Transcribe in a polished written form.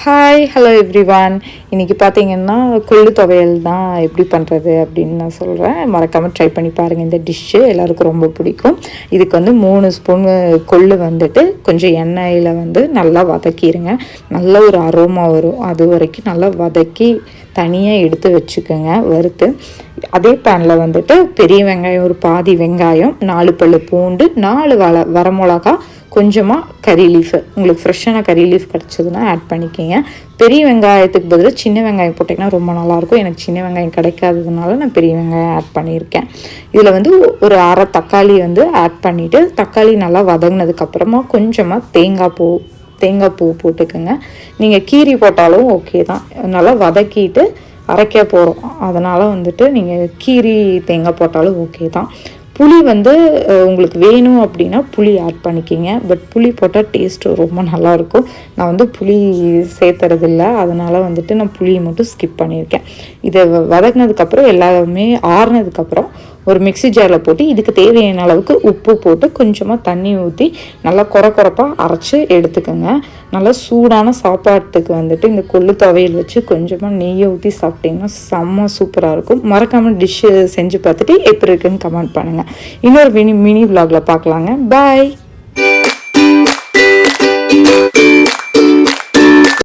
Hi hello everyone. இன்றைக்கி பார்த்தீங்கன்னா கொள்ளு துவையல் தான் எப்படி பண்ணுறது அப்படின்னு நான் சொல்கிறேன். மறக்காமல் ட்ரை பண்ணி பாருங்கள். இந்த டிஷ்ஷு எல்லாருக்கும் ரொம்ப பிடிக்கும். இதுக்கு வந்து 3 ஸ்பூன் கொள்ளு வந்துட்டு கொஞ்சம் எண்ணெயில் வந்து நல்லா வதக்கிடுங்க. நல்ல ஒரு அரோமா வரும். அது வரைக்கும் நல்லா வதக்கி தனியாக எடுத்து வச்சுக்கோங்க வறுத்து. அதே பேனில் வந்துட்டு பெரிய வெங்காயம் ஒரு பாதி வெங்காயம், 4 பல்லு பூண்டு, 4 வரமிளகா, கொஞ்சமாக கறி லீஃபு, உங்களுக்கு ஃப்ரெஷ்ஷான கறி லீஃப் கிடச்சதுன்னா ஆட் பண்ணிக்கோங்க. பெரிய வெங்காயத்துக்கு பதிலாக சின்ன வெங்காயம் போட்டிங்கன்னா ரொம்ப நல்லாயிருக்கும். எனக்கு சின்ன வெங்காயம் கிடைக்காததுனால நான் பெரிய வெங்காயம் ஆட் பண்ணியிருக்கேன். இதில் வந்து ஒரு அரை தக்காளி வந்து ஆட் பண்ணிவிட்டு தக்காளி நல்லா வதங்கினதுக்கப்புறமா கொஞ்சமாக தேங்காய் பூ போட்டுக்கோங்க. நீங்கள் கீரி போட்டாலும் ஓகே தான். நல்லா வதக்கிட்டு அரைக்க போகிறோம், அதனால் வந்துட்டு நீங்கள் கீரி தேங்காய் போட்டாலும் ஓகே தான். புளி வந்து உங்களுக்கு வேணும் அப்படின்னா புளி ஆட் பண்ணிக்கிங்க. பட் புளி போட்டால் டேஸ்ட்டு ரொம்ப நல்லாயிருக்கும். நான் வந்து புளி சேர்த்துறதில்ல, அதனால் வந்துட்டு நான் புளியை மட்டும் ஸ்கிப் பண்ணியிருக்கேன். இதை வதக்கினதுக்கப்புறம் எல்லாமே ஆறுனதுக்கப்புறம் ஒரு மிக்ஸி ஜாரில் போட்டு இதுக்கு தேவையான அளவுக்கு உப்பு போட்டு கொஞ்சமாக தண்ணி ஊற்றி நல்லா கொரப்பாக அரைச்சி எடுத்துக்கோங்க. நல்லா சூடான சாப்பாட்டுக்கு வந்துட்டு இந்த கொள்ளு துவையல் வச்சு கொஞ்சமாக நெய்யை ஊற்றி சாப்பிட்டிங்கன்னா செம்ம சூப்பராக இருக்கும். மறக்காமல் டிஷ்ஷு செஞ்சு பார்த்துட்டு எப்படி இருக்குன்னு கமெண்ட் பண்ணுங்கள். இன்னொரு மினி விலாகில் பார்க்கலாங்க. பாய்.